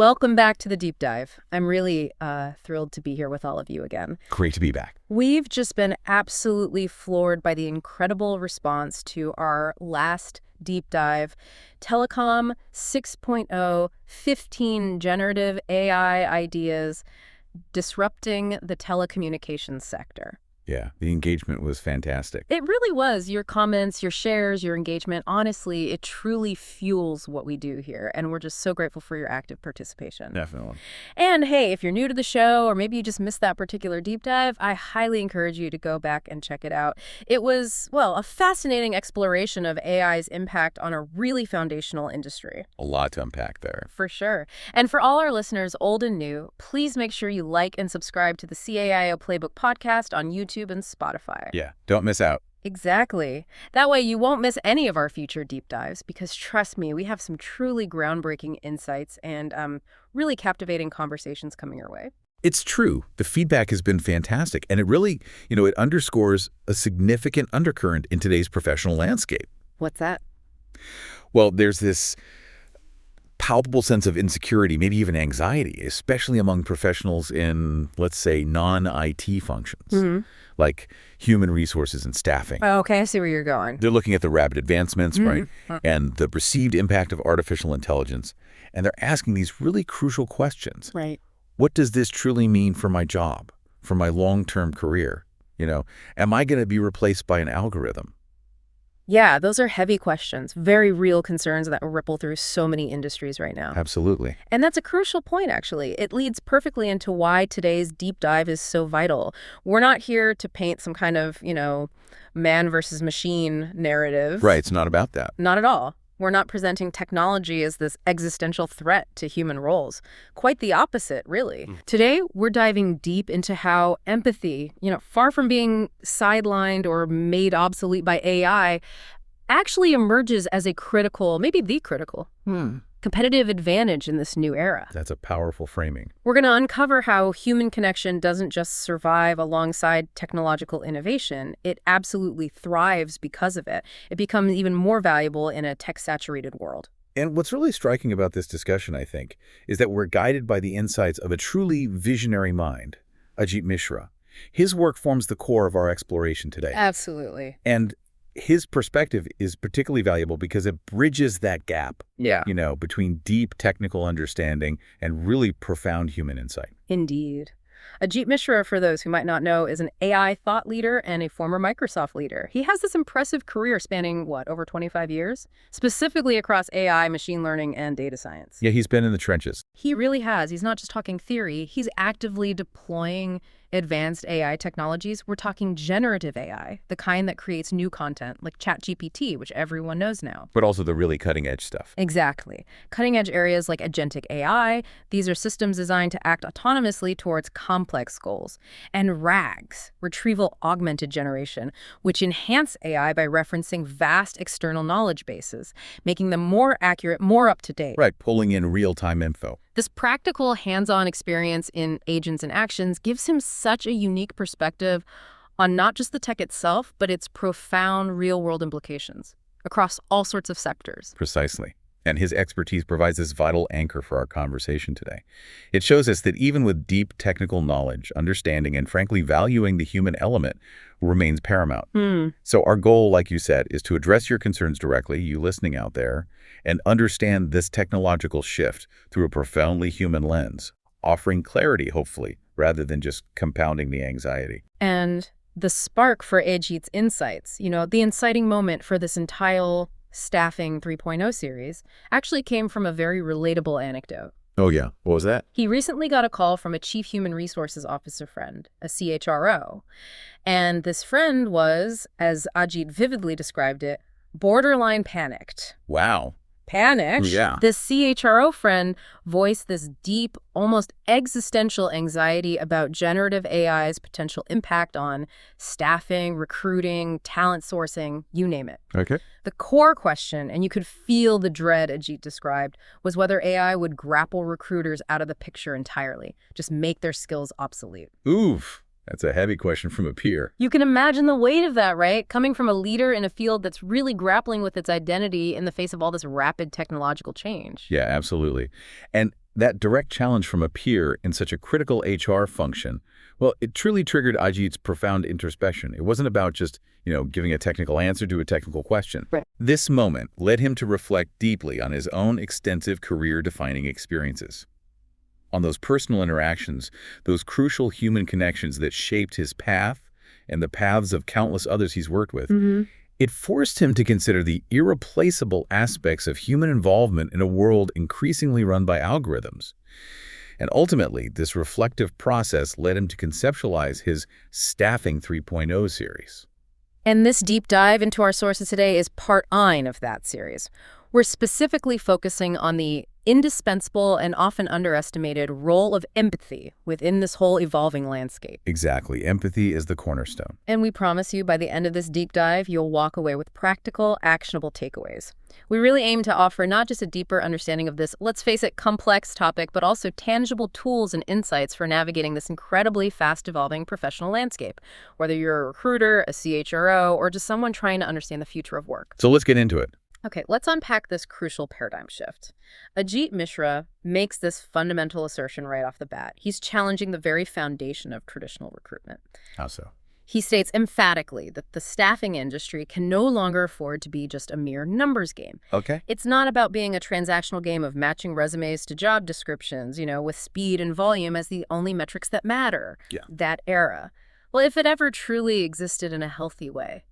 Welcome back to the Deep Dive. I'm really thrilled to be here with all of you again. Great to be back. We've just been absolutely floored by the incredible response to our last deep dive, Telecom 6.0, 15 generative AI ideas disrupting the telecommunications sector. Yeah, the engagement was fantastic. It really was. Your comments, your shares, your engagement, honestly, it truly fuels what we do here. And we're just so grateful for your active participation. Definitely. And hey, if you're new to the show or maybe you just missed that particular deep dive, I highly encourage you to go back and check it out. It was, well, a fascinating exploration of AI's impact on a really foundational industry. A lot to unpack there. For sure. And for all our listeners, old and new, please make sure you like and subscribe to the CAIO Playbook podcast on YouTube and Spotify. Yeah, don't miss out. Exactly. That way you won't miss any of our future deep dives because trust me, we have some truly groundbreaking insights and really captivating conversations coming your way. It's true. The feedback has been fantastic, and it really, it underscores a significant undercurrent in today's professional landscape. What's that? Well, there's this palpable sense of insecurity, maybe even anxiety, especially among professionals in, let's say, non-IT functions, like human resources and staffing. Oh, okay, I see where you're going. They're looking at the rapid advancements, right, and the perceived impact of artificial intelligence, and they're asking these really crucial questions. Right. What does this truly mean for my job, for my long-term career? Am I going to be replaced by an algorithm? Yeah, those are heavy questions, very real concerns that ripple through so many industries right now. Absolutely. And that's a crucial point, actually. It leads perfectly into why today's deep dive is so vital. We're not here to paint some kind of, man versus machine narrative. Right, it's not about that. Not at all. We're not presenting technology as this existential threat to human roles. Quite the opposite, really. Today, we're diving deep into how empathy, far from being sidelined or made obsolete by AI, actually emerges as a critical, maybe the critical, competitive advantage in this new era. That's a powerful framing. We're going to uncover how human connection doesn't just survive alongside technological innovation. It absolutely thrives because of it. It becomes even more valuable in a tech-saturated world. And what's really striking about this discussion, I think, is that we're guided by the insights of a truly visionary mind, Ajit Mishra. His work forms the core of our exploration today. Absolutely. And his perspective is particularly valuable because it bridges that gap, between deep technical understanding and really profound human insight. Indeed. Ajit Mishra, for those who might not know, is an AI thought leader and a former Microsoft leader. He has this impressive career spanning, over 25 years? Specifically across AI, machine learning, and data science. Yeah, he's been in the trenches. He really has. He's not just talking theory. He's actively deploying advanced AI technologies. We're talking generative AI, the kind that creates new content, like ChatGPT, which everyone knows now. But also the really cutting-edge stuff. Exactly. Cutting-edge areas like Agentic AI, these are systems designed to act autonomously towards complex goals. And RAGs, Retrieval Augmented Generation, which enhance AI by referencing vast external knowledge bases, making them more accurate, more up-to-date. Right, pulling in real-time info. This practical hands-on experience in agents and actions gives him such a unique perspective on not just the tech itself, but its profound real-world implications across all sorts of sectors. Precisely. And his expertise provides this vital anchor for our conversation today. It shows us that even with deep technical knowledge, understanding, and frankly valuing the human element remains paramount. So our goal, like you said, is to address your concerns directly, you listening out there, and understand this technological shift through a profoundly human lens, offering clarity, hopefully, rather than just compounding the anxiety. And the spark for Ajit's insights, the inciting moment for this entire Staffing 3.0 series, actually came from a very relatable anecdote. Oh, yeah. What was that? He recently got a call from a chief human resources officer friend, a CHRO. And this friend was, as Ajit vividly described it, borderline panicked. Wow. Panicked? Yeah. This CHRO friend voiced this deep, almost existential anxiety about generative AI's potential impact on staffing, recruiting, talent sourcing, you name it. Okay. The core question, and you could feel the dread Ajit described, was whether AI would grapple recruiters out of the picture entirely, just make their skills obsolete. Oof. That's a heavy question from a peer. You can imagine the weight of that, right? Coming from a leader in a field that's really grappling with its identity in the face of all this rapid technological change. Yeah, absolutely. And That direct challenge from a peer in such a critical HR function, well, it truly triggered Ajit's profound introspection. It wasn't about just, giving a technical answer to a technical question. Right. This moment led him to reflect deeply on his own extensive career-defining experiences, on those personal interactions, those crucial human connections that shaped his path and the paths of countless others he's worked with. It forced him to consider the irreplaceable aspects of human involvement in a world increasingly run by algorithms. And ultimately, this reflective process led him to conceptualize his Staffing 3.0 series. And this deep dive into our sources today is part 9 of that series. We're specifically focusing on the indispensable and often underestimated role of empathy within this whole evolving landscape. Exactly. Empathy is the cornerstone. And we promise you by the end of this deep dive, you'll walk away with practical, actionable takeaways. We really aim to offer not just a deeper understanding of this, let's face it, complex topic, but also tangible tools and insights for navigating this incredibly fast-evolving professional landscape, whether you're a recruiter, a CHRO, or just someone trying to understand the future of work. So let's get into it. Okay, let's unpack this crucial paradigm shift. Ajit Mishra makes this fundamental assertion right off the bat. He's challenging the very foundation of traditional recruitment. How so? He states emphatically that the staffing industry can no longer afford to be just a mere numbers game. Okay. It's not about being a transactional game of matching resumes to job descriptions, with speed and volume as the only metrics that matter. Yeah. That era. Well, if it ever truly existed in a healthy way.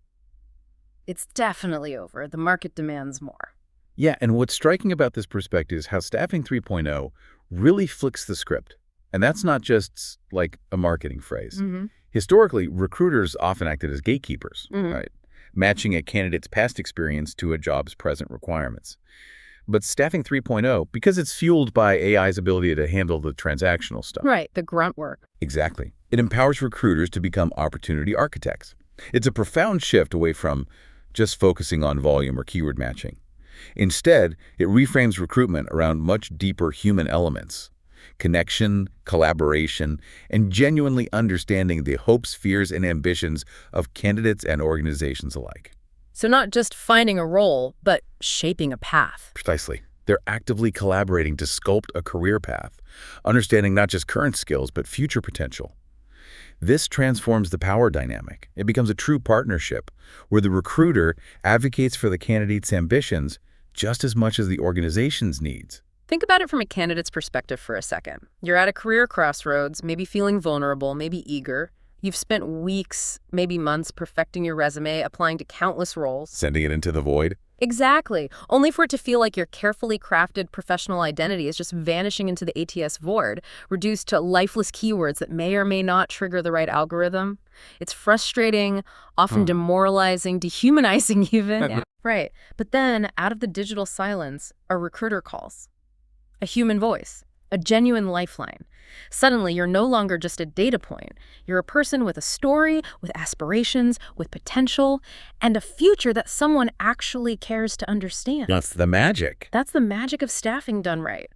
It's definitely over. The market demands more. Yeah, and what's striking about this perspective is how Staffing 3.0 really flicks the script. And that's not just like a marketing phrase. Historically, recruiters often acted as gatekeepers, right? Matching a candidate's past experience to a job's present requirements. But Staffing 3.0, because it's fueled by AI's ability to handle the transactional stuff. Right, the grunt work. Exactly. It empowers recruiters to become opportunity architects. It's a profound shift away from just focusing on volume or keyword matching. Instead, it reframes recruitment around much deeper human elements: connection, collaboration, and genuinely understanding the hopes, fears, and ambitions of candidates and organizations alike. So not just finding a role, but shaping a path. Precisely. They're actively collaborating to sculpt a career path, understanding not just current skills, but future potential. This transforms the power dynamic. It becomes a true partnership where the recruiter advocates for the candidate's ambitions just as much as the organization's needs. Think about it from a candidate's perspective for a second. You're at a career crossroads, maybe feeling vulnerable, maybe eager. You've spent weeks, maybe months perfecting your resume, applying to countless roles. Sending it into the void? Exactly. Only for it to feel like your carefully crafted professional identity is just vanishing into the ATS void, reduced to lifeless keywords that may or may not trigger the right algorithm. It's frustrating, often demoralizing, dehumanizing even. Yeah. Right. But then, out of the digital silence, a recruiter calls. A human voice. A genuine lifeline. Suddenly, you're no longer just a data point. You're a person with a story, with aspirations, with potential, and a future that someone actually cares to understand. That's the magic. That's the magic of staffing done right.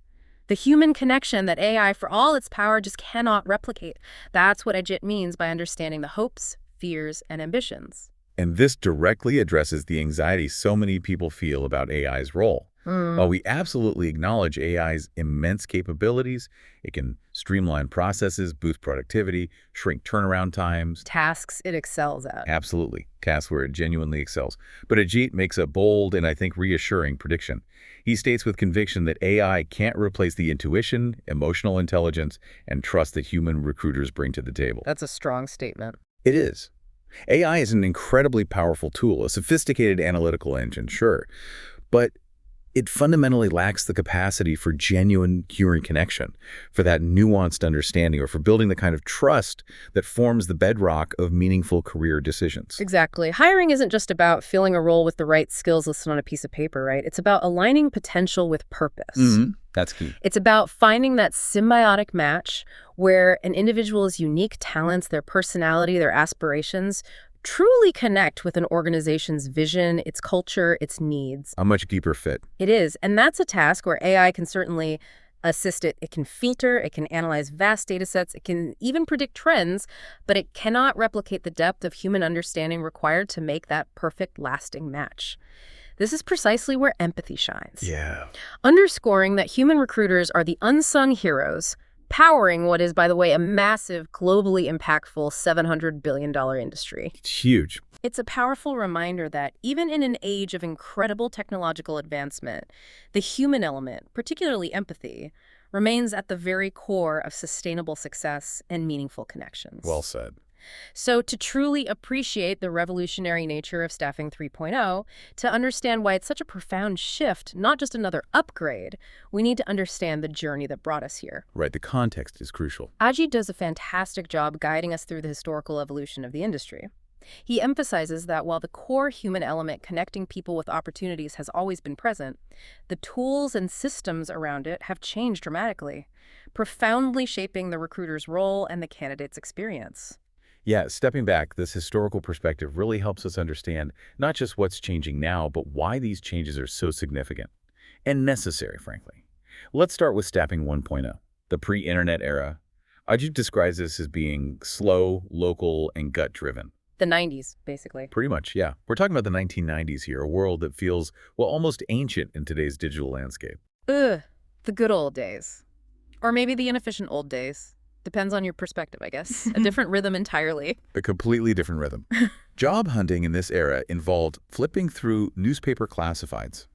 The human connection that AI, for all its power, just cannot replicate. That's what Ajit means by understanding the hopes, fears, and ambitions. And this directly addresses the anxiety so many people feel about AI's role. While we absolutely acknowledge AI's immense capabilities, it can streamline processes, boost productivity, shrink turnaround times. Tasks it excels at. Absolutely. Tasks where it genuinely excels. But Ajit makes a bold and I think reassuring prediction. He states with conviction that AI can't replace the intuition, emotional intelligence, and trust that human recruiters bring to the table. That's a strong statement. It is. AI is an incredibly powerful tool, a sophisticated analytical engine, sure. But it fundamentally lacks the capacity for genuine human connection, for that nuanced understanding, or for building the kind of trust that forms the bedrock of meaningful career decisions. Exactly. Hiring isn't just about filling a role with the right skills listed on a piece of paper, right? It's about aligning potential with purpose. That's key. It's about finding that symbiotic match where an individual's unique talents, their personality, their aspirations truly connect with an organization's vision, its culture, its needs. A much deeper fit. It is. And that's a task where AI can certainly assist it. It can filter, it can analyze vast data sets, it can even predict trends, but it cannot replicate the depth of human understanding required to make that perfect, lasting match. This is precisely where empathy shines. Yeah. Underscoring that human recruiters are the unsung heroes, powering what is, by the way, a massive, globally impactful $700 billion industry. It's huge. It's a powerful reminder that even in an age of incredible technological advancement, the human element, particularly empathy, remains at the very core of sustainable success and meaningful connections. Well said. So to truly appreciate the revolutionary nature of Staffing 3.0, to understand why it's such a profound shift, not just another upgrade, we need to understand the journey that brought us here. Right, the context is crucial. Ajit does a fantastic job guiding us through the historical evolution of the industry. He emphasizes that while the core human element connecting people with opportunities has always been present, the tools and systems around it have changed dramatically, profoundly shaping the recruiter's role and the candidate's experience. Yeah, stepping back, this historical perspective really helps us understand not just what's changing now, but why these changes are so significant and necessary, frankly. Let's start with Staffing 1.0, the pre-internet era. Ajit describes this as being slow, local, and gut-driven. The 90s, basically. Pretty much, yeah. We're talking about the 1990s here, a world that feels, well, almost ancient in today's digital landscape. Ugh, the good old days. Or maybe the inefficient old days. Depends on your perspective, I guess. A different rhythm entirely. A completely different rhythm. Job hunting in this era involved flipping through newspaper classifieds.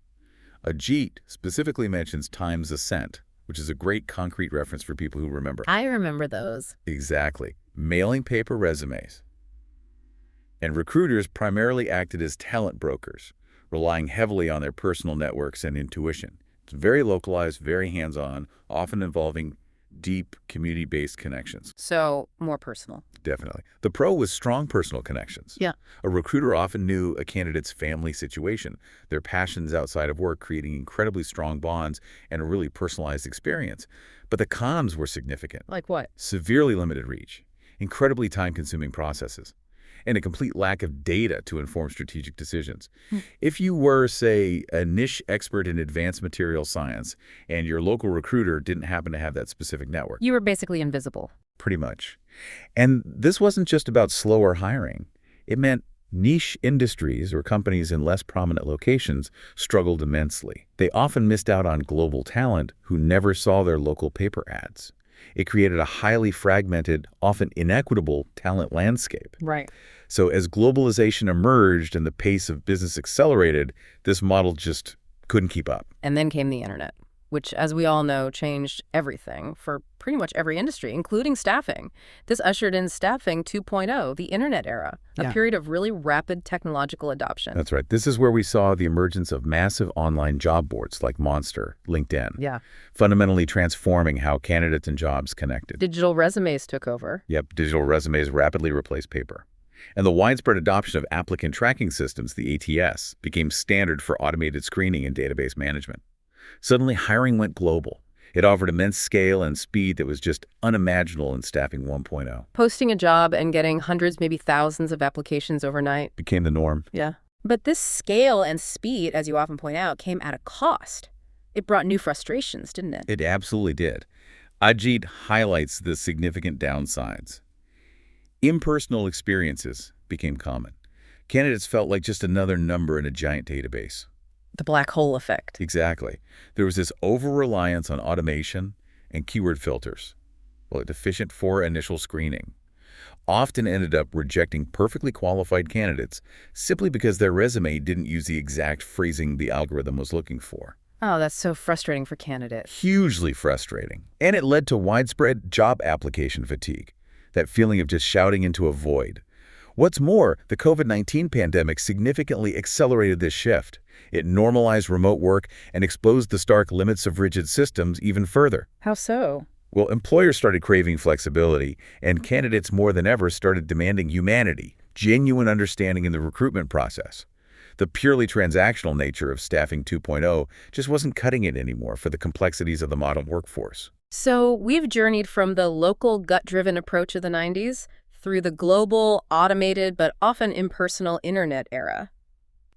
Ajit specifically mentions Time's Ascent, which is a great concrete reference for people who remember. I remember those. Exactly. Mailing paper resumes. And recruiters primarily acted as talent brokers, relying heavily on their personal networks and intuition. It's very localized, very hands-on, often involving deep community-based connections. So, more personal. Definitely. The pro was strong personal connections. Yeah. A recruiter often knew a candidate's family situation, their passions outside of work, creating incredibly strong bonds and a really personalized experience. But the cons were significant. Like what? Severely limited reach, incredibly time-consuming processes, and a complete lack of data to inform strategic decisions. If you were, say, a niche expert in advanced material science and your local recruiter didn't happen to have that specific network. You were basically invisible. Pretty much. And this wasn't just about slower hiring. It meant niche industries or companies in less prominent locations struggled immensely. They often missed out on global talent who never saw their local paper ads. It created a highly fragmented, often inequitable talent landscape. Right. So as globalization emerged and the pace of business accelerated, this model just couldn't keep up. And then came the internet, which, as we all know, changed everything for pretty much every industry, including staffing. This ushered in Staffing 2.0, the internet era, a period of really rapid technological adoption. That's right. This is where we saw the emergence of massive online job boards like Monster, LinkedIn, fundamentally transforming how candidates and jobs connected. Digital resumes took over. Yep, digital resumes rapidly replaced paper. And the widespread adoption of applicant tracking systems, the ATS, became standard for automated screening and database management. Suddenly, hiring went global. It offered immense scale and speed that was just unimaginable in Staffing 1.0. Posting a job and getting hundreds, maybe thousands of applications overnight. Became the norm. Yeah. But this scale and speed, as you often point out, came at a cost. It brought new frustrations, didn't it? It absolutely did. Ajit highlights the significant downsides. Impersonal experiences became common. Candidates felt like just another number in a giant database. The black hole effect. Exactly. There was this over-reliance on automation and keyword filters, well, deficient for initial screening. Often ended up rejecting perfectly qualified candidates simply because their resume didn't use the exact phrasing the algorithm was looking for. Oh, that's so frustrating for candidates. Hugely frustrating. And it led to widespread job application fatigue, that feeling of just shouting into a void. What's more, the COVID-19 pandemic significantly accelerated this shift. It normalized remote work and exposed the stark limits of rigid systems even further. How so? Well, employers started craving flexibility, and candidates more than ever started demanding humanity, genuine understanding in the recruitment process. The purely transactional nature of Staffing 2.0 just wasn't cutting it anymore for the complexities of the modern workforce. So we've journeyed from the local, gut-driven approach of the 90s through the global, automated, but often impersonal internet era.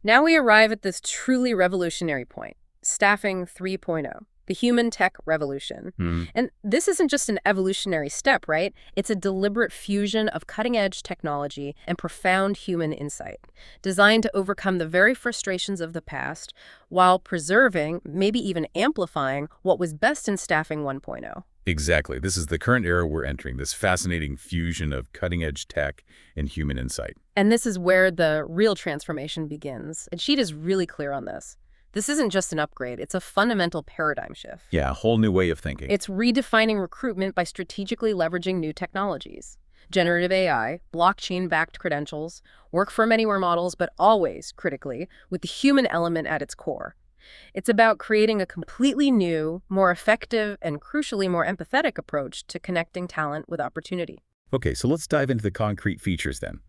Now we arrive at this truly revolutionary point, Staffing 3.0, the human tech revolution. And this isn't just an evolutionary step, right? It's a deliberate fusion of cutting-edge technology and profound human insight, designed to overcome the very frustrations of the past while preserving, maybe even amplifying, what was best in staffing 1.0. Exactly. This is the current era we're entering, this fascinating fusion of cutting-edge tech and human insight. And this is where the real transformation begins. And Ajit is really clear on this. This isn't just an upgrade, it's a fundamental paradigm shift. Yeah, a whole new way of thinking. It's redefining recruitment by strategically leveraging new technologies. Generative AI, blockchain-backed credentials, work from anywhere models, but always, critically, with the human element at its core. It's about creating a completely new, more effective, and crucially more empathetic approach to connecting talent with opportunity. Okay, so let's dive into the concrete features then.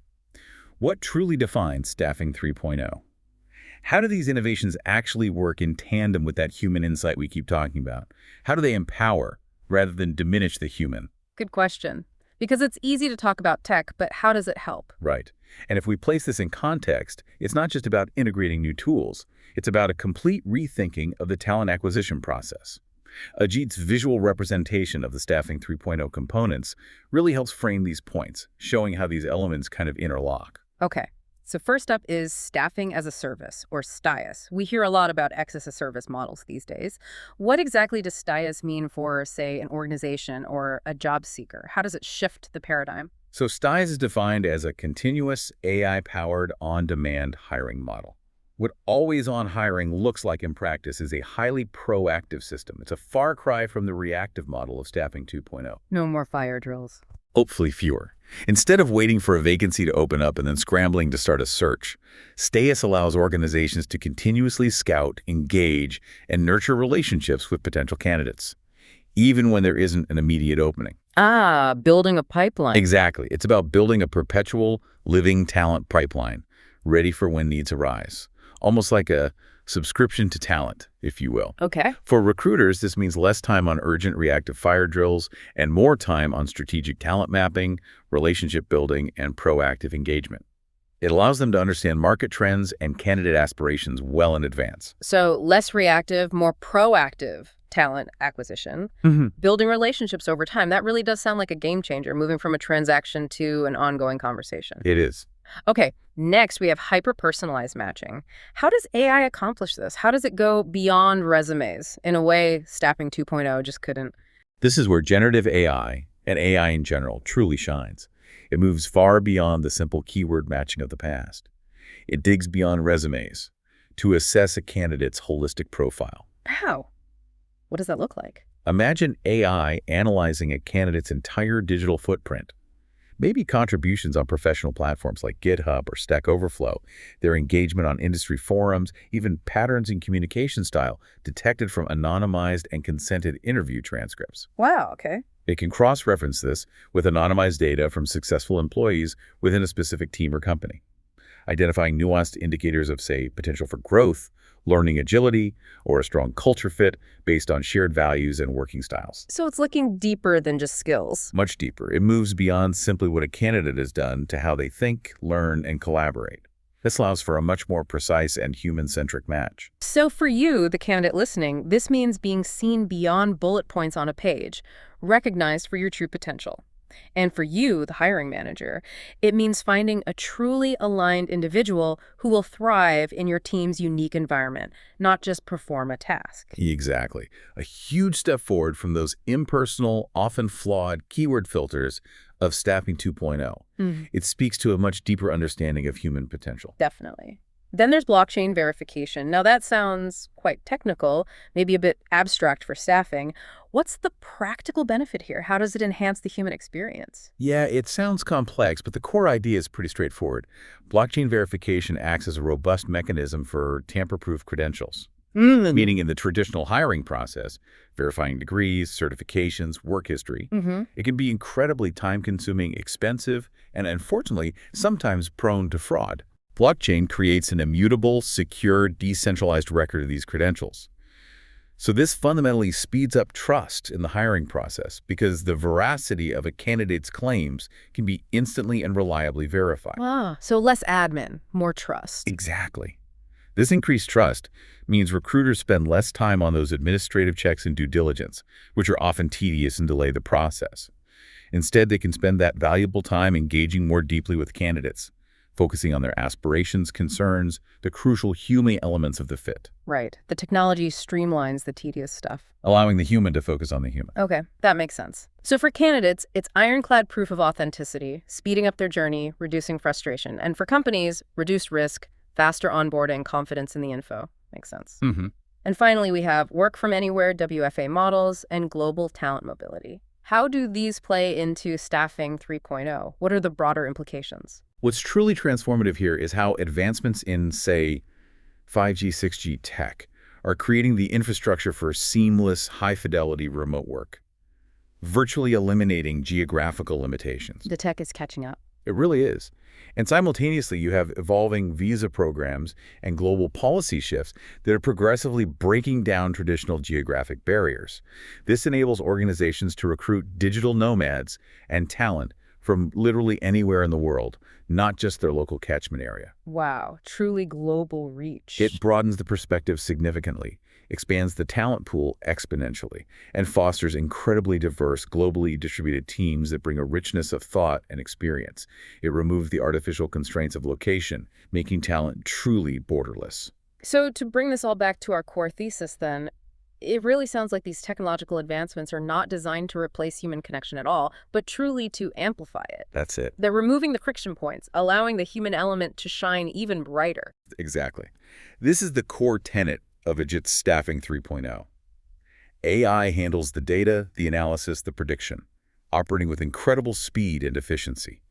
What truly defines Staffing 3.0? How do these innovations actually work in tandem with that human insight we keep talking about? How do they empower rather than diminish the human? Good question. Because it's easy to talk about tech, but how does it help? Right. And if we place this in context, it's not just about integrating new tools. It's about a complete rethinking of the talent acquisition process. Ajit's visual representation of the Staffing 3.0 components really helps frame these points, showing how these elements kind of interlock. Okay. So first up is staffing as a service, or StaaS. We hear a lot about X as a service models these days. What exactly does StaaS mean for, say, an organization or a job seeker? How does it shift the paradigm? So StaaS is defined as a continuous AI-powered on-demand hiring model. What always-on hiring looks like in practice is a highly proactive system. It's a far cry from the reactive model of Staffing 2.0. No more fire drills. Hopefully fewer. Instead of waiting for a vacancy to open up and then scrambling to start a search, StaaS allows organizations to continuously scout, engage, and nurture relationships with potential candidates, even when there isn't an immediate opening. Ah, building a pipeline. Exactly. It's about building a perpetual, living talent pipeline, ready for when needs arise. Almost like a subscription to talent, if you will. Okay. For recruiters, this means less time on urgent reactive fire drills and more time on strategic talent mapping, relationship building, and proactive engagement. It allows them to understand market trends and candidate aspirations well in advance. So less reactive, more proactive talent acquisition, building relationships over time. That really does sound like a game changer, moving from a transaction to an ongoing conversation. It is. Okay, next we have hyper-personalized matching. How does AI accomplish this? How does it go beyond resumes in a way Staffing 2.0 just couldn't? This is where generative AI, and AI in general, truly shines. It moves far beyond the simple keyword matching of the past. It digs beyond resumes to assess a candidate's holistic profile. How? What does that look like? Imagine AI analyzing a candidate's entire digital footprint. Maybe contributions on professional platforms like GitHub or Stack Overflow, their engagement on industry forums, even patterns in communication style detected from anonymized and consented interview transcripts. Wow, okay. It can cross-reference this with anonymized data from successful employees within a specific team or company, identifying nuanced indicators of, say, potential for growth, learning agility, or a strong culture fit based on shared values and working styles. So it's looking deeper than just skills. Much deeper. It moves beyond simply what a candidate has done to how they think, learn, and collaborate. This allows for a much more precise and human-centric match. So for you, the candidate listening, this means being seen beyond bullet points on a page, recognized for your true potential. And for you, the hiring manager, it means finding a truly aligned individual who will thrive in your team's unique environment, not just perform a task. Exactly. A huge step forward from those impersonal, often flawed keyword filters of Staffing 2.0. It speaks to a much deeper understanding of human potential. Definitely. Then there's blockchain verification. Now that sounds quite technical, maybe a bit abstract for staffing. What's the practical benefit here? How does it enhance the human experience? Yeah, it sounds complex, but the core idea is pretty straightforward. Blockchain verification acts as a robust mechanism for tamper-proof credentials. Meaning in the traditional hiring process, verifying degrees, certifications, work history, it can be incredibly time-consuming, expensive, and unfortunately, sometimes prone to fraud. Blockchain creates an immutable, secure, decentralized record of these credentials. So this fundamentally speeds up trust in the hiring process because the veracity of a candidate's claims can be instantly and reliably verified. Ah, so less admin, more trust. Exactly. This increased trust means recruiters spend less time on those administrative checks and due diligence, which are often tedious and delay the process. Instead, they can spend that valuable time engaging more deeply with candidates, focusing on their aspirations, concerns, the crucial human elements of the fit. Right. The technology streamlines the tedious stuff. Allowing the human to focus on the human. Okay, that makes sense. So for candidates, it's ironclad proof of authenticity, speeding up their journey, reducing frustration. And for companies, reduced risk, faster onboarding, confidence in the info. Makes sense. And finally, we have work from anywhere, WFA models, and global talent mobility. How do these play into staffing 3.0? What are the broader implications? What's truly transformative here is how advancements in, say, 5G, 6G tech are creating the infrastructure for seamless, high-fidelity remote work, virtually eliminating geographical limitations. The tech is catching up. It really is. And simultaneously, you have evolving visa programs and global policy shifts that are progressively breaking down traditional geographic barriers. This enables organizations to recruit digital nomads and talent from literally anywhere in the world, not just their local catchment area. Wow, truly global reach. It broadens the perspective significantly, expands the talent pool exponentially, and fosters incredibly diverse, globally distributed teams that bring a richness of thought and experience. It removes the artificial constraints of location, making talent truly borderless. So to bring this all back to our core thesis then, it really sounds like these technological advancements are not designed to replace human connection at all, but truly to amplify it. That's it. They're removing the friction points, allowing the human element to shine even brighter. Exactly. This is the core tenet of Ajit's Staffing 3.0. AI handles the data, the analysis, the prediction, operating with incredible speed and efficiency,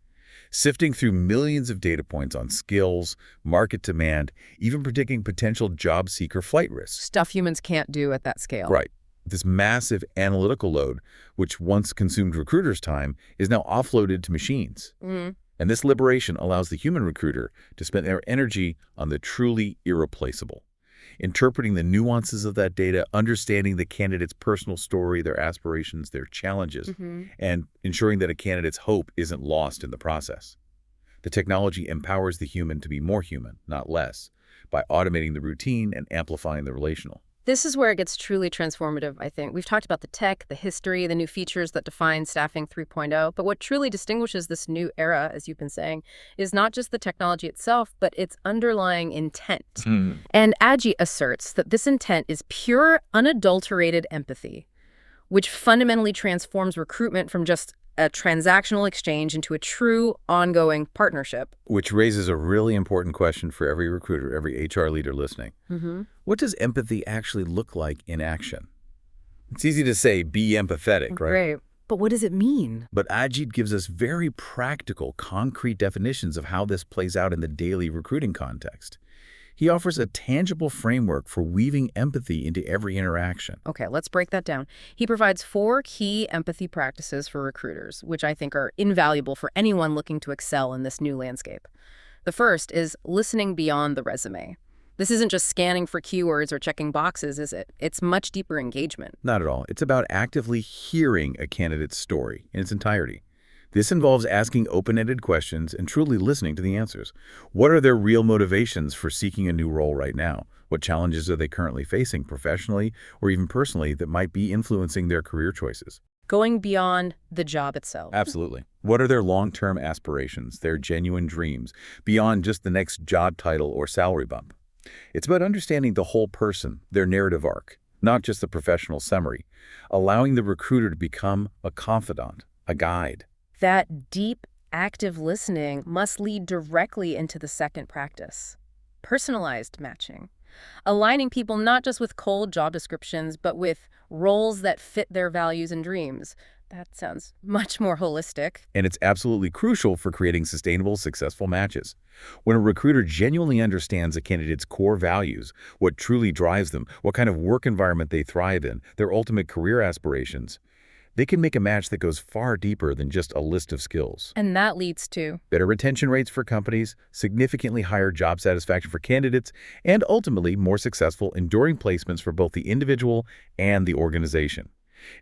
sifting through millions of data points on skills, market demand, even predicting potential job seeker flight risks. Stuff humans can't do at that scale. Right. This massive analytical load, which once consumed recruiters' time, is now offloaded to machines. And this liberation allows the human recruiter to spend their energy on the truly irreplaceable, interpreting the nuances of that data, understanding the candidate's personal story, their aspirations, their challenges, and ensuring that a candidate's hope isn't lost in the process. The technology empowers the human to be more human, not less, by automating the routine and amplifying the relational. This is where it gets truly transformative, I think. We've talked about the tech, the history, the new features that define Staffing 3.0, but what truly distinguishes this new era, as you've been saying, is not just the technology itself, but its underlying intent. And Ajit asserts that this intent is pure, unadulterated empathy, which fundamentally transforms recruitment from just a transactional exchange into a true, ongoing partnership. Which raises a really important question for every recruiter, every HR leader listening. What does empathy actually look like in action? It's easy to say, be empathetic, right? Right. But what does it mean? But Ajit gives us very practical, concrete definitions of how this plays out in the daily recruiting context. He offers a tangible framework for weaving empathy into every interaction. Okay, let's break that down. He provides 4 key empathy practices for recruiters, which I think are invaluable for anyone looking to excel in this new landscape. The first is listening beyond the resume. This isn't just scanning for keywords or checking boxes, is it? It's much deeper engagement. Not at all. It's about actively hearing a candidate's story in its entirety. This involves asking open-ended questions and truly listening to the answers. What are their real motivations for seeking a new role right now? What challenges are they currently facing professionally or even personally that might be influencing their career choices? Going beyond the job itself. Absolutely. What are their long-term aspirations, their genuine dreams, beyond just the next job title or salary bump? It's about understanding the whole person, their narrative arc, not just the professional summary, allowing the recruiter to become a confidant, a guide. That deep, active listening must lead directly into the second practice, personalized matching, aligning people not just with cold job descriptions, but with roles that fit their values and dreams. That sounds much more holistic. And it's absolutely crucial for creating sustainable, successful matches. When a recruiter genuinely understands a candidate's core values, what truly drives them, what kind of work environment they thrive in, their ultimate career aspirations, they can make a match that goes far deeper than just a list of skills. And that leads to better retention rates for companies, significantly higher job satisfaction for candidates, and ultimately more successful, enduring placements for both the individual and the organization.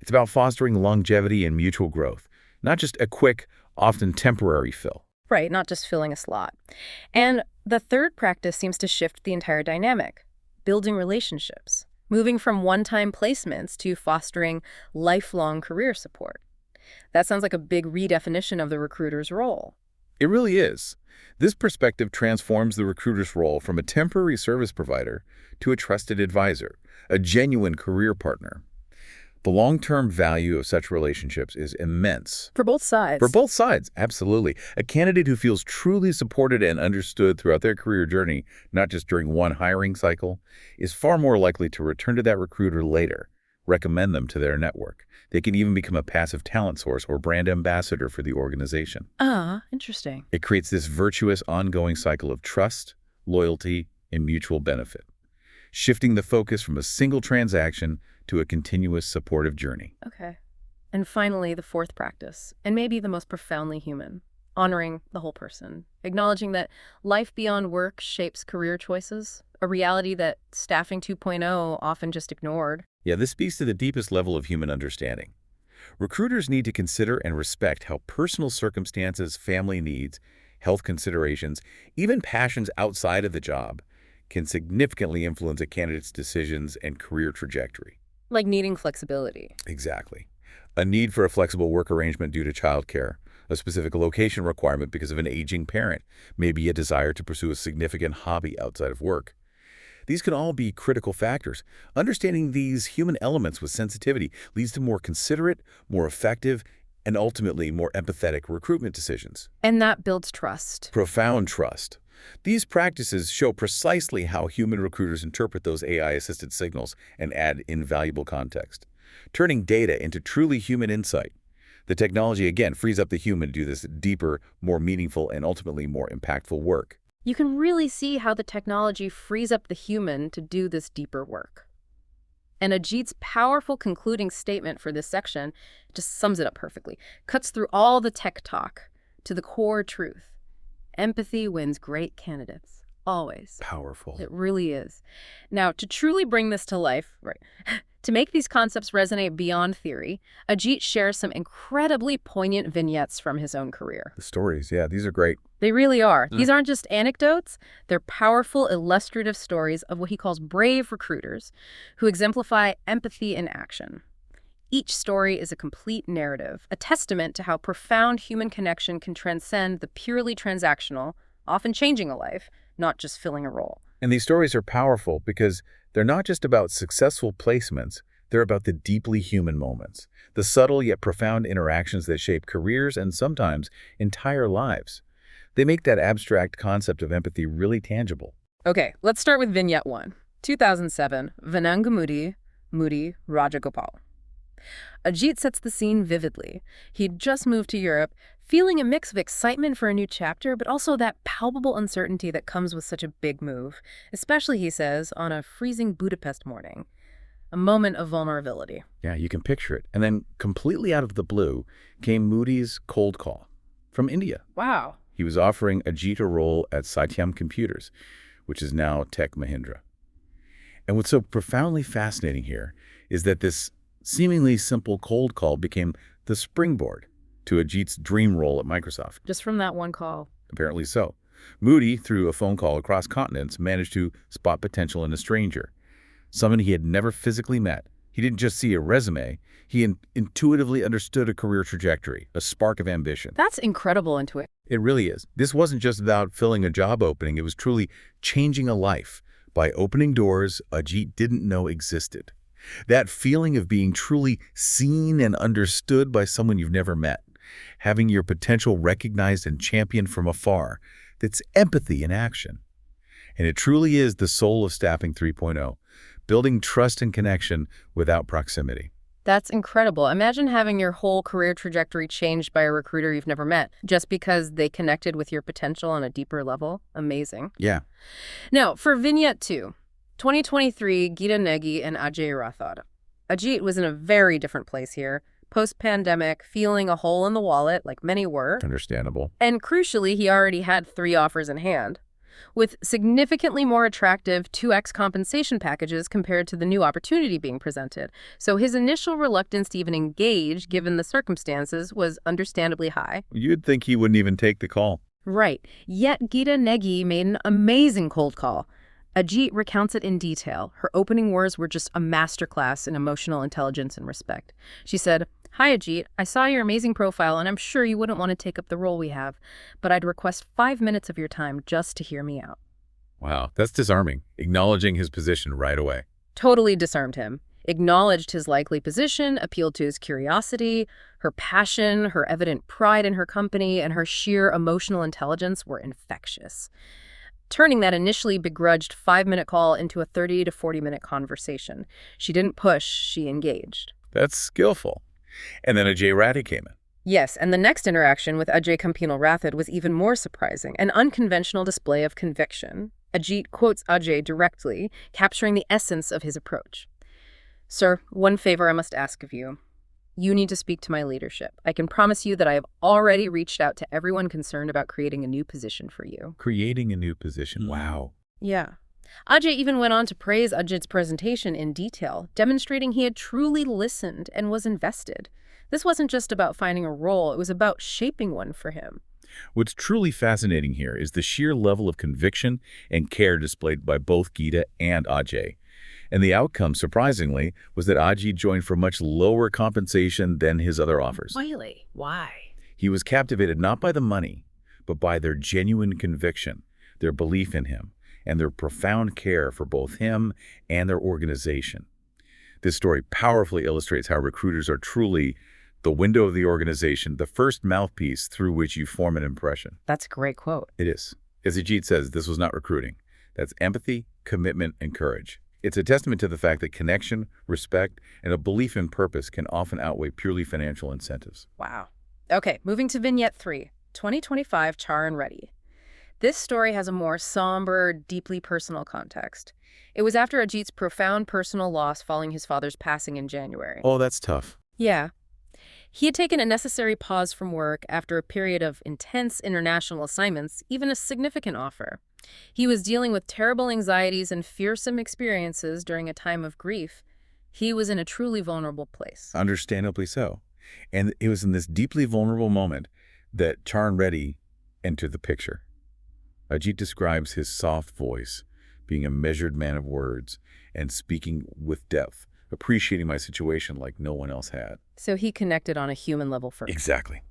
It's about fostering longevity and mutual growth, not just a quick, often temporary fill. Right, not just filling a slot. And the third practice seems to shift the entire dynamic, building relationships, moving from one-time placements to fostering lifelong career support. That sounds like a big redefinition of the recruiter's role. It really is. This perspective transforms the recruiter's role from a temporary service provider to a trusted advisor, a genuine career partner. The long-term value of such relationships is immense. For both sides. For both sides, absolutely. A candidate who feels truly supported and understood throughout their career journey, not just during one hiring cycle, is far more likely to return to that recruiter later, recommend them to their network. They can even become a passive talent source or brand ambassador for the organization. Interesting. It creates this virtuous, ongoing cycle of trust, loyalty, and mutual benefit, shifting the focus from a single transaction to a continuous supportive journey. Okay. And finally, the fourth practice, and maybe the most profoundly human, honoring the whole person, acknowledging that life beyond work shapes career choices, a reality that Staffing 2.0 often just ignored. Yeah, this speaks to the deepest level of human understanding. Recruiters need to consider and respect how personal circumstances, family needs, health considerations, even passions outside of the job can significantly influence a candidate's decisions and career trajectory. Like needing flexibility. Exactly. A need for a flexible work arrangement due to childcare, a specific location requirement because of an aging parent, maybe a desire to pursue a significant hobby outside of work. These can all be critical factors. Understanding these human elements with sensitivity leads to more considerate, more effective, and ultimately more empathetic recruitment decisions. And that builds trust. Profound trust. These practices show precisely how human recruiters interpret those AI-assisted signals and add invaluable context, turning data into truly human insight. The technology, again, frees up the human to do this deeper, more meaningful, and ultimately more impactful work. You can really see how the technology frees up the human to do this deeper work. And Ajit's powerful concluding statement for this section just sums it up perfectly, cuts through all the tech talk to the core truth. Empathy wins great candidates, always. Powerful. It really is. Now, to truly bring this to life, right, to make these concepts resonate beyond theory, Ajit shares some incredibly poignant vignettes from his own career. The stories, yeah, these are great. They really are. These aren't just anecdotes. They're powerful, illustrative stories of what he calls brave recruiters who exemplify empathy in action. Each story is a complete narrative, a testament to how profound human connection can transcend the purely transactional, often changing a life, not just filling a role. And these stories are powerful because they're not just about successful placements, they're about the deeply human moments, the subtle yet profound interactions that shape careers and sometimes entire lives. They make that abstract concept of empathy really tangible. Okay, let's start with Vignette 1. 2007, Vanangamudi Mudi Rajagopal. Ajit sets the scene vividly. He'd just moved to Europe, feeling a mix of excitement for a new chapter, but also that palpable uncertainty that comes with such a big move, especially, he says, on a freezing Budapest morning. A moment of vulnerability. Yeah, you can picture it. And then, completely out of the blue, came Moody's cold call from India. Wow. He was offering Ajit a role at Satyam Computers, which is now Tech Mahindra. And what's so profoundly fascinating here is that this seemingly simple cold call became the springboard to Ajit's dream role at Microsoft. Just from that one call. Apparently so. Moody, through a phone call across continents, managed to spot potential in a stranger, someone he had never physically met. He didn't just see a resume, he intuitively understood a career trajectory, a spark of ambition. That's incredible intuition. It really is. This wasn't just about filling a job opening, it was truly changing a life by opening doors Ajit didn't know existed. That feeling of being truly seen and understood by someone you've never met, having your potential recognized and championed from afar, that's empathy in action. And it truly is the soul of Staffing 3.0, building trust and connection without proximity. That's incredible. Imagine having your whole career trajectory changed by a recruiter you've never met just because they connected with your potential on a deeper level. Amazing. Yeah. Now, for Vignette 2, 2023, Geeta Negi and Ajay Rathod. Ajit was in a very different place here, post-pandemic, feeling a hole in the wallet, like many were. Understandable. And crucially, he already had 3 offers in hand, with significantly more attractive 2x compensation packages compared to the new opportunity being presented. So his initial reluctance to even engage, given the circumstances, was understandably high. You'd think he wouldn't even take the call. Right. Yet Geeta Negi made an amazing cold call. Ajit recounts it in detail. Her opening words were just a masterclass in emotional intelligence and respect. She said, "Hi, Ajit. I saw your amazing profile, and I'm sure you wouldn't want to take up the role we have, but I'd request 5 minutes of your time just to hear me out." Wow, that's disarming, acknowledging his position right away. Totally disarmed him, acknowledged his likely position, appealed to his curiosity. Her passion, her evident pride in her company, and her sheer emotional intelligence were infectious, turning that initially begrudged 5-minute call into a 30 to 40-minute conversation. She didn't push, she engaged. That's skillful. And then Ajay Ratty came in. Yes, and the next interaction with Ajay Kampinal Rathod was even more surprising, an unconventional display of conviction. Ajit quotes Ajay directly, capturing the essence of his approach. "Sir, one favor I must ask of you. You need to speak to my leadership. I can promise you that I have already reached out to everyone concerned about creating a new position for you." Creating a new position. Wow. Yeah. Ajay even went on to praise Ajit's presentation in detail, demonstrating he had truly listened and was invested. This wasn't just about finding a role, it was about shaping one for him. What's truly fascinating here is the sheer level of conviction and care displayed by both Geeta and Ajay. And the outcome, surprisingly, was that Ajay joined for much lower compensation than his other offers. Really? Why? He was captivated not by the money, but by their genuine conviction, their belief in him, and their profound care for both him and their organization. This story powerfully illustrates how recruiters are truly the window of the organization, the first mouthpiece through which you form an impression. That's a great quote. It is. As Ajit says, this was not recruiting. That's empathy, commitment, and courage. It's a testament to the fact that connection, respect, and a belief in purpose can often outweigh purely financial incentives. Wow. Okay, moving to Vignette 3, 2025 Char and Reddy. This story has a more somber, deeply personal context. It was after Ajit's profound personal loss following his father's passing in January. Oh, that's tough. Yeah. He had taken a necessary pause from work after a period of intense international assignments, even a significant offer. He was dealing with terrible anxieties and fearsome experiences during a time of grief. He was in a truly vulnerable place. Understandably so. And it was in this deeply vulnerable moment that Char and Reddy entered the picture. Ajit describes his soft voice, being a measured man of words, and speaking with depth, appreciating my situation like no one else had. So he connected on a human level first. Exactly.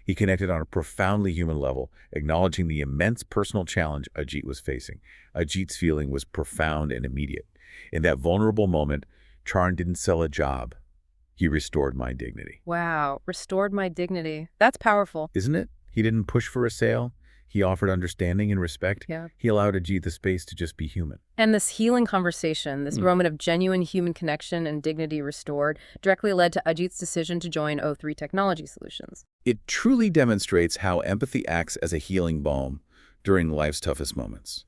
He connected on a profoundly human level, acknowledging the immense personal challenge Ajit was facing. Ajit's feeling was profound and immediate. In that vulnerable moment, Charn didn't sell a job. He restored my dignity. Wow, restored my dignity. That's powerful. Isn't it? He didn't push for a sale. He offered understanding and respect. Yeah. He allowed Ajit the space to just be human. And this healing conversation, this moment of genuine human connection and dignity restored, directly led to Ajit's decision to join O3 Technology Solutions. It truly demonstrates how empathy acts as a healing balm during life's toughest moments,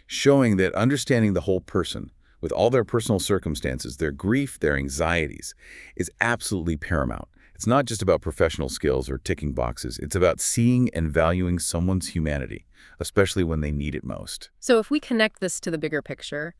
showing that understanding the whole person, with all their personal circumstances, their grief, their anxieties, is absolutely paramount. It's not just about professional skills or ticking boxes. It's about seeing and valuing someone's humanity, especially when they need it most. So if we connect this to the bigger picture,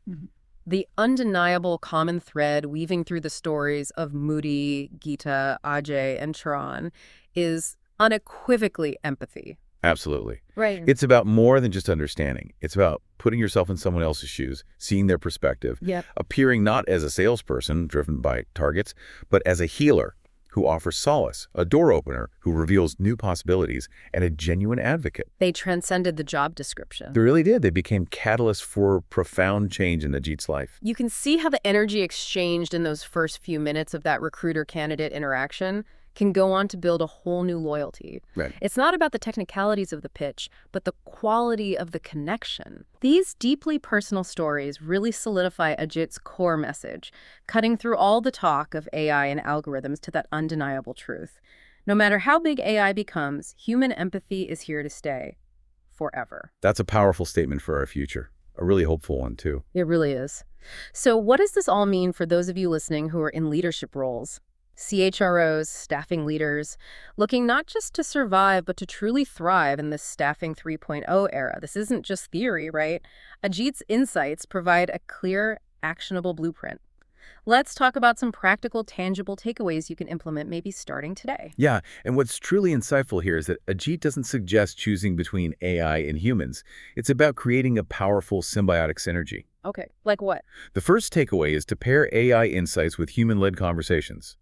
the undeniable common thread weaving through the stories of Moody, Geeta, Ajay, and Charan is unequivocally empathy. Absolutely. Right. It's about more than just understanding. It's about putting yourself in someone else's shoes, seeing their perspective, appearing not as a salesperson driven by targets, but as a healer who offers solace, a door opener who reveals new possibilities, and a genuine advocate. They transcended the job description. They really did. They became catalysts for profound change in Ajit's life. You can see how the energy exchanged in those first few minutes of that recruiter-candidate interaction can go on to build a whole new loyalty. Right. It's not about the technicalities of the pitch, but the quality of the connection. These deeply personal stories really solidify Ajit's core message, cutting through all the talk of AI and algorithms to that undeniable truth. No matter how big AI becomes, human empathy is here to stay forever. That's a powerful statement for our future. A really hopeful one, too. It really is. So what does this all mean for those of you listening who are in leadership roles? CHROs, staffing leaders, looking not just to survive, but to truly thrive in this staffing 3.0 era. This isn't just theory, right? Ajit's insights provide a clear, actionable blueprint. Let's talk about some practical, tangible takeaways you can implement maybe starting today. Yeah, and what's truly insightful here is that Ajit doesn't suggest choosing between AI and humans. It's about creating a powerful symbiotic synergy. Okay, like what? The first takeaway is to pair AI insights with human-led conversations.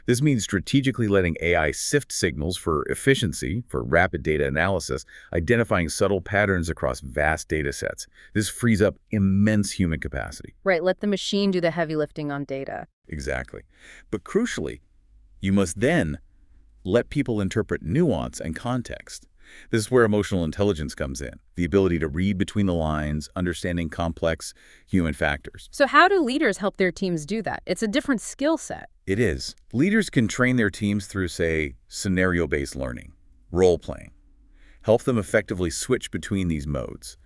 This means strategically letting AI sift signals for efficiency, for rapid data analysis, identifying subtle patterns across vast data sets. This frees up immense human capacity. Right, let the machine do the heavy lifting on data. Exactly. But crucially, you must then let people interpret nuance and context. This is where emotional intelligence comes in, the ability to read between the lines, understanding complex human factors. So how do leaders help their teams do that? It's a different skill set. It is. Leaders can train their teams through, say, scenario-based learning, role-playing. Help them effectively switch between these modes,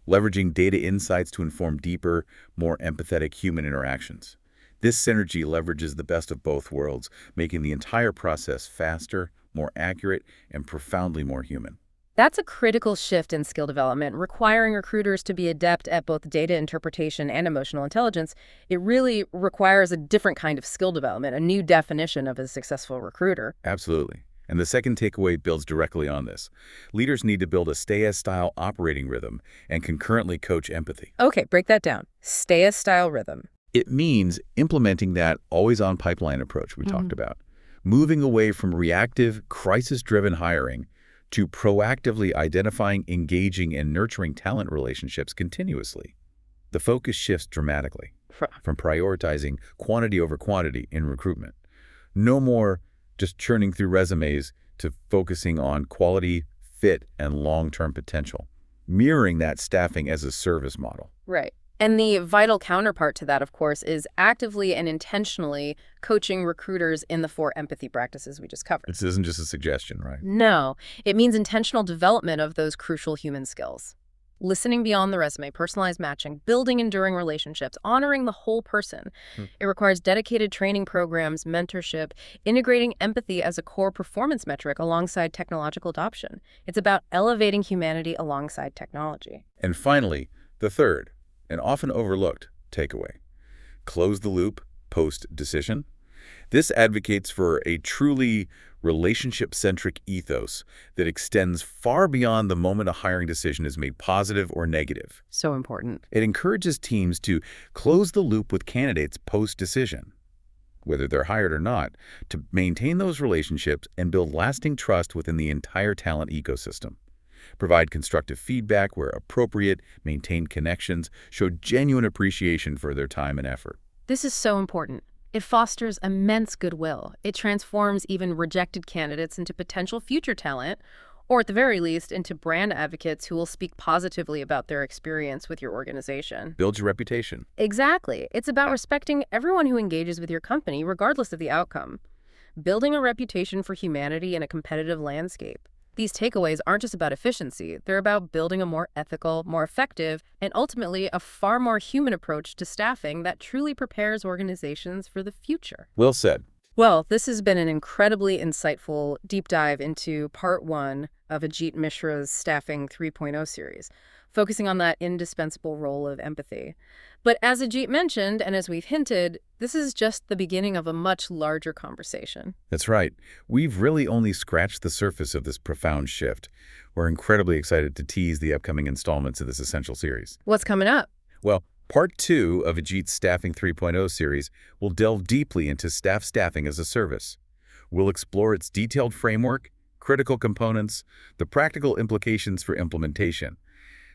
leveraging data insights to inform deeper, more empathetic human interactions. This synergy leverages the best of both worlds, making the entire process faster, more accurate, and profoundly more human. That's a critical shift in skill development, requiring recruiters to be adept at both data interpretation and emotional intelligence. It really requires a different kind of skill development, a new definition of a successful recruiter. Absolutely. And the second takeaway builds directly on this. Leaders need to build a StaaS-style operating rhythm and concurrently coach empathy. Okay, break that down. StaaS-style rhythm. It means implementing that always-on pipeline approach we talked about, moving away from reactive, crisis-driven hiring to proactively identifying, engaging, and nurturing talent relationships continuously. The focus shifts dramatically from prioritizing quantity over quantity in recruitment. No more just churning through resumes to focusing on quality, fit, and long-term potential, mirroring that staffing as a service model. Right. And the vital counterpart to that, of course, is actively and intentionally coaching recruiters in the 4 empathy practices we just covered. This isn't just a suggestion, right? No, it means intentional development of those crucial human skills. Listening beyond the resume, personalized matching, building enduring relationships, honoring the whole person. It requires dedicated training programs, mentorship, integrating empathy as a core performance metric alongside technological adoption. It's about elevating humanity alongside technology. And finally, the third, and often overlooked, takeaway. Close the loop post-decision. This advocates for a truly relationship-centric ethos that extends far beyond the moment a hiring decision is made positive or negative. So important. It encourages teams to close the loop with candidates post-decision, whether they're hired or not, to maintain those relationships and build lasting trust within the entire talent ecosystem. Provide constructive feedback where appropriate, maintain connections, show genuine appreciation for their time and effort. This is so important. It fosters immense goodwill. It transforms even rejected candidates into potential future talent, or at the very least, into brand advocates who will speak positively about their experience with your organization. Build your reputation. Exactly. It's about respecting everyone who engages with your company, regardless of the outcome. Building a reputation for humanity in a competitive landscape. These takeaways aren't just about efficiency. They're about building a more ethical, more effective, and ultimately a far more human approach to staffing that truly prepares organizations for the future. Well said. Well, this has been an incredibly insightful deep dive into part 1 of Ajit Mishra's Staffing 3.0 series, focusing on that indispensable role of empathy. But as Ajit mentioned, and as we've hinted, this is just the beginning of a much larger conversation. That's right. We've really only scratched the surface of this profound shift. We're incredibly excited to tease the upcoming installments of this essential series. What's coming up? Well, part 2 of Ajit's Staffing 3.0 series will delve deeply into staffing as a service. We'll explore its detailed framework, critical components, the practical implications for implementation.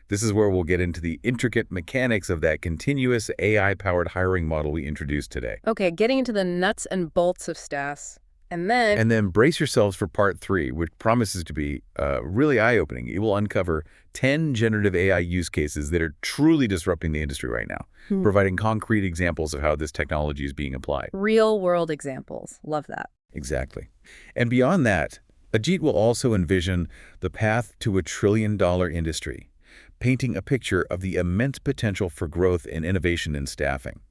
This is where we'll get into the intricate mechanics of that continuous AI-powered hiring model we introduced today. Okay, getting into the nuts and bolts of StaaS. And then brace yourselves for part 3, which promises to be really eye-opening. It will uncover 10 generative AI use cases that are truly disrupting the industry right now, providing concrete examples of how this technology is being applied. Real-world examples. Love that. Exactly. And beyond that, Ajit will also envision the path to a trillion-dollar industry, painting a picture of the immense potential for growth and innovation in staffing.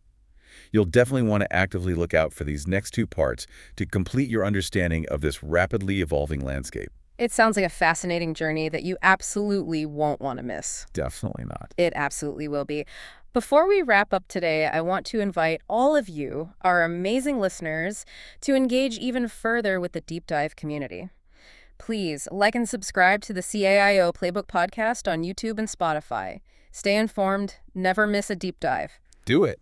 You'll definitely want to actively look out for these next 2 parts to complete your understanding of this rapidly evolving landscape. It sounds like a fascinating journey that you absolutely won't want to miss. Definitely not. It absolutely will be. Before we wrap up today, I want to invite all of you, our amazing listeners, to engage even further with the Deep Dive community. Please like and subscribe to the CAIO Playbook podcast on YouTube and Spotify. Stay informed, never miss a deep dive. Do it.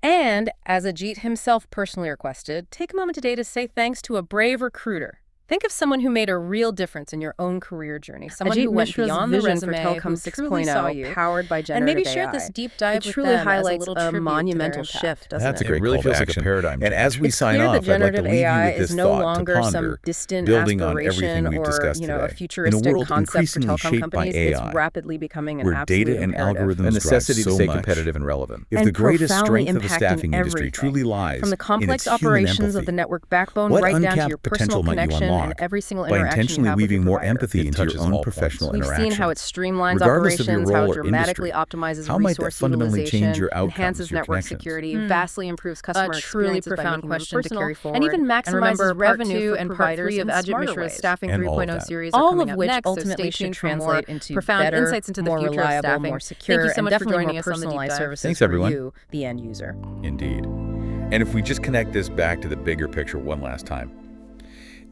And, as Ajit himself personally requested, take a moment today to say thanks to a brave recruiter. Think of someone who made a real difference in your own career journey. Someone who went beyond the resume, for Telecom 6.0, powered by Generative AI. And maybe share this deep dive with them. It truly highlights a monumental shift, doesn't it? That's a great really call feels to like a action. paradigm And as we It's sign clear off, that I'd like to generative leave you AI with this is no thought to longer some ponder, distant building on everything aspiration we've or, discussed a today. futuristic In a world concept for increasingly telecom shaped by companies. AI, It's rapidly becoming an where absolute data and imperative. algorithms A necessity drive to so stay much. competitive and relevant. If And the greatest profoundly strength of the impacting staffing industry everything, truly lies from the in complex its human operations of empathy, the network backbone what right down to untapped your potential personal might you connection and unlock every single by interaction you intentionally have with your weaving more provider? empathy It into your touches own all professional We've interactions? seen how it streamlines Regardless of your operations, role how it or dramatically industry, optimizes how might resource that fundamentally utilization, change your outcomes, enhances your network connections? security, vastly improves customer A truly experiences by profound making them question to personal, carry forward. and even maximizes remember, part revenue 2 for and part providers 3 of in Ajit smarter Mishra's ways. Staffing And all of 3.0 that. series are All coming of up which next, so ultimately stay should tuned for more translate into profound better, insights into the more future reliable, of staffing. more secure, Thank you so and much for definitely joining more us on the Deep personalized Dive. services Thanks, for everyone. you, the end user. Indeed. And if we just connect this back to the bigger picture one last time,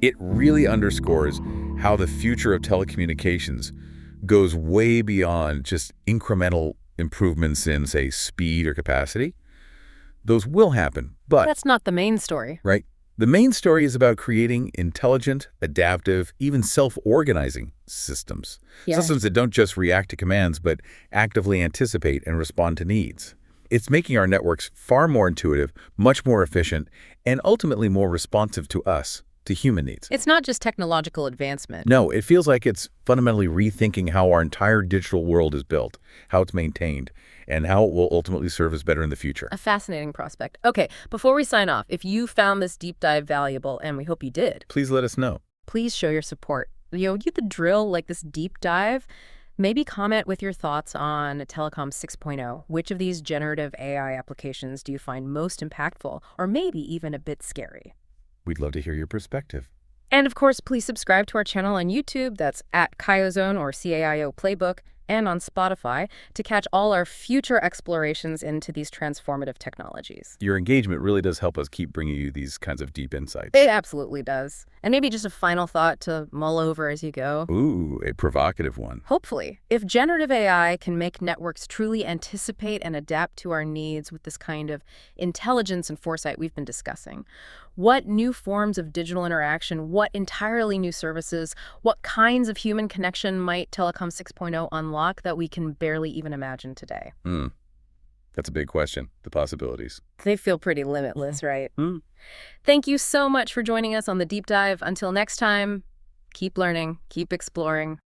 it really underscores how the future of telecommunications goes way beyond just incremental improvements in, say, speed or capacity. Those will happen, but That's not the main story. right? The main story is about creating intelligent, adaptive, even self-organizing systems. Yeah. Systems that don't just react to commands, but actively anticipate and respond to needs. It's making our networks far more intuitive, much more efficient, and ultimately more responsive to us, to human needs. It's not just technological advancement. No, it feels like it's fundamentally rethinking how our entire digital world is built, how it's maintained, and how it will ultimately serve us better in the future. A fascinating prospect. Okay, before we sign off, if you found this deep dive valuable, and we hope you did, Please let us know. please show your support. You get the drill, like this deep dive. Maybe comment with your thoughts on Telecom 6.0. Which of these generative AI applications do you find most impactful, or maybe even a bit scary? We'd love to hear your perspective. And of course, please subscribe to our channel on YouTube, that's at CAIO or CAIO Playbook, and on Spotify to catch all our future explorations into these transformative technologies. Your engagement really does help us keep bringing you these kinds of deep insights. It absolutely does. And maybe just a final thought to mull over as you go. Ooh, a provocative one. Hopefully, if generative AI can make networks truly anticipate and adapt to our needs with this kind of intelligence and foresight we've been discussing, what new forms of digital interaction, what entirely new services, what kinds of human connection might Telecom 6.0 unlock that we can barely even imagine today? That's a big question, the possibilities. They feel pretty limitless, right? Thank you so much for joining us on the Deep Dive. Until next time, keep learning, keep exploring.